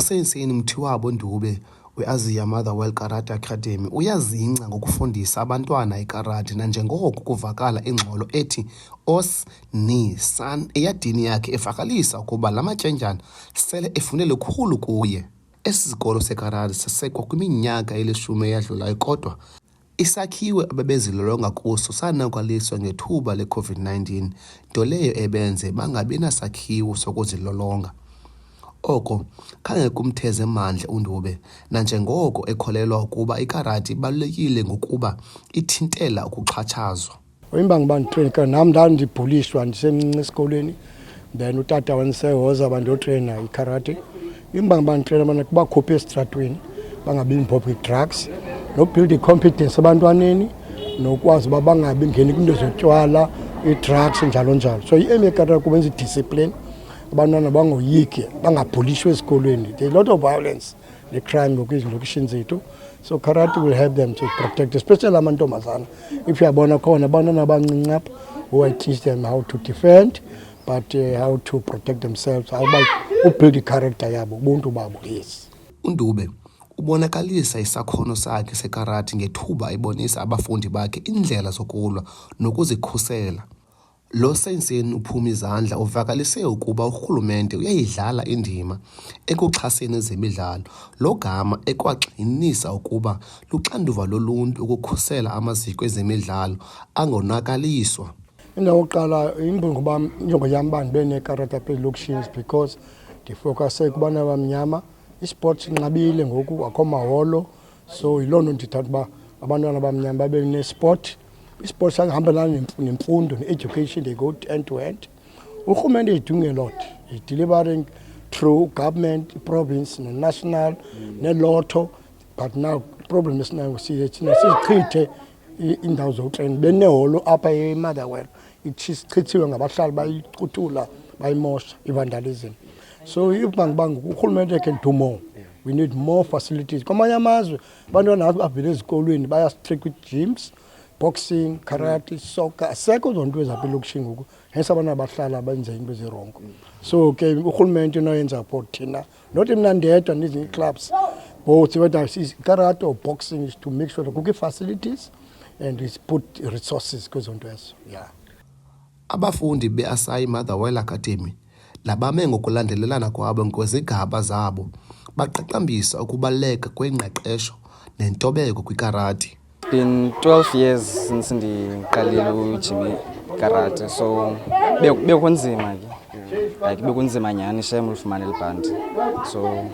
Usenseni Mthiwabo Ndube we-Asia Motherwell Karate Academy uyazingca ngokufundisa abantwana ikarati nanjengoko kuvakala ingxolo ethi os ni san eyadini yakhe evakalisa ukuba la matyendyana sele efune lukhulu kuye. Esi sikolo sekarati sisekwa kwiminyaka eli-10 eyadlulayo kodwa isakhiwo ababezilolonga kuso sanakwaliswa ngethuba le-COVID-19, nto leyo ebenze bangabi nasakhiwo sokuzilolonga. Oko khange kumtheze mandla uNdube nanjengoko ekholelwa ukuba ikarati ibalulekile ngokuba ithintela ukuxhatshazwa. Imbangi banditreyina nam ndandibhulishwa ndisemncinci esikolweni, then utata wandisehoza bandotreyina ikarati. Imbangi banditreyina bana kubakhuphe esitratweni bangabi involved drugs, nobuild i-confidence abantwaneni, nokwazi uba bangabi ngeni kwinto zotywala, i-drugs njalo njalo. So i-aim yekarati kubenza i-discipline, abantwana bangoyiki bangabhulishwa esikolweni. There's a lot of violence ne-crime ngokwezilokishini zethu, so karate will help them to protect, especially amantombazana. If uyabona khona abantwana abancinci apha, who I teach them how to defend, but how to protect themselves, how to build i-character yabo, ubuntu babo. Yes. uNdube ubonakalisa isakhono sakhe sekarati ngethuba ebonisa abafundi bakhe indlela zokulwa nokuzikhusela. Lo Senseni uphuma izandla uvakalise ukuba urhulumente uyayidlala indima ekuxhaseni ezemidlalo. Lo gama ekwagxinisa ukuba luxanduva loluntu ukukhusela amaziko ezemidlalo angonakaliswa. Indawo yokuqala ingoba injongo yam uba ndibe nekarati apha ezilokishini because ndifokase kubantu abamnyama. Isports inqabile ngoku, akho maholo, so yiloo nto ndithanda uba abantwana abamnyama babe nesport. Isports angihambelana nemfundo, ne-education, they go end to end. Urhulumente is doing a lot. He's delivering through government, province, national, ne-lotto. But now, problem is now, sichithe indawo zokutreyina. Beneholo apha eMotherwell. Ichithiwe ngabahlali bayicuthula, bayimosha, i-vandalism. So if urhulumente can do more, we need more facilities. Kwamanye amazwe, abantwana bavele ezikolweni baya-strict with gyms, boxing, karate, soccer, asekho zonto ezapha elokishini ngoku, hence abantwana bahlala benze into ezirongo. So ke urhulumente unoyenza for thina, not mna ndedwa nezinye clubs, both whether it's karate or boxing, is to make sure that kukho facilities and we put resources kwezo nto ezo. Yeah. Abafundi be-Asia Motherwell Academy labame ngokulandelelana kwabo kwezigaba zabo baqaqambisa ukubaleka kwengqeqesho nentobeko kwikarati. Been 12 years since ndiqalile ujime karate, so bekunzima ke, like bekunzima nyani shem ulifumana elibhandi. So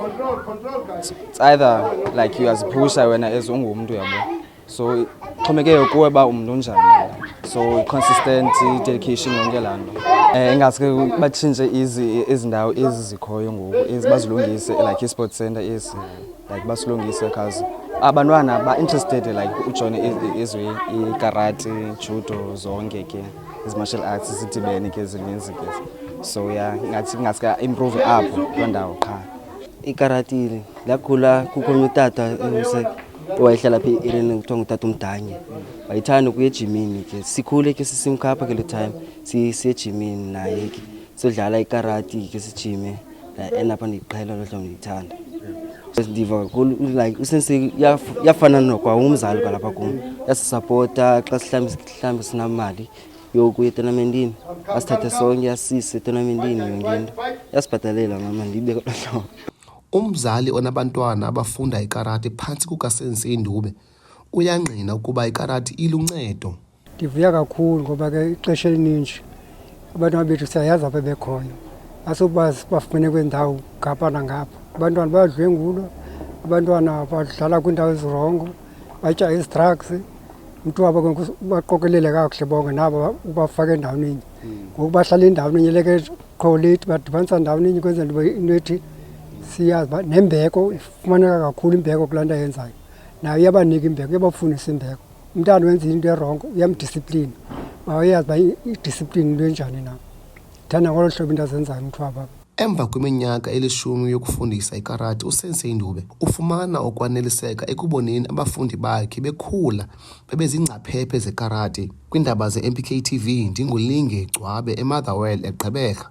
it's either like you as a pusher wena as ungumuntu yabo, so xhomekeke kuwe ba umuntu onjani, so consistent dedication yonke laa nto. Ingaske batshintshe izindawo ezizikhoyo ngoku bazilungise like i-sports center ezi, like basilungise cause abantwana ba-interested like ujoyine i-karate, judo, zonke ke ezi-martial arts zidibene ke zininzi ke. So yeah, ingaske improve apho loo ndawo qha. Ikarati lakhula kukho utata owayehlala apha e-Erini kuthiwa ngutata uMdanye. Wayethanda ukuya ejimini ke, sikhule ke sisimkhapha ke le time siye ejimini naye ke sidlala ikarati ke sijime enapha ndiqhela lo hlobo ndiyithanda. Ndiva kakhulu like usense yafana nokwa umzali kwalapha kum, yasisapota xa sihlambe sinamali yokuya etonamentini, asithathe sonke asise etonamentini yonke into, yasibhatalela mama ndibe lo hlobo. Umzali onabantwana abafunda ikarati phantsi kukaSensei Ndube uyangqina ukuba ikarati iluncedo. Ndivuya kakhulu ngoba ke ixesha elininji abantwana bethu siyayazi apha bekhoyo, asobazi bafumene kwendawo ngapha nangapha. Abantwana bayadlwengulwa, abantwana badlala kwiindawo ezirongo, batya ezi-drugs. Umntu wabo baqokelele kakuhle bonke nabo ubafake endaweni. Ngoku bahlala endaweni leke qho late badibanisa endaweni kwenzela into ethi siyazi uba nembeko ifumaneka kakhulu, imbeko kulaa nto ayenzayo. Nayo iyabanika imbeko, iyabafundisa imbeko. Umntana wenza into erongo uyamdisipline, uyazi uba idisipline into enjani na. Ndithanda ngolo hlobo into azenzayo umntu wabo. Emva kweminyaka eli-10 yokufundisa ikarati, uSensei Ndube ufumana ukwaneliseka ekuboneni abafundi bakhe bekhula bebezingcaphephe zekarati. Kwiindaba ze-MPK TV, ndinguLinge Gcwabe eMotherwell eGqeberha.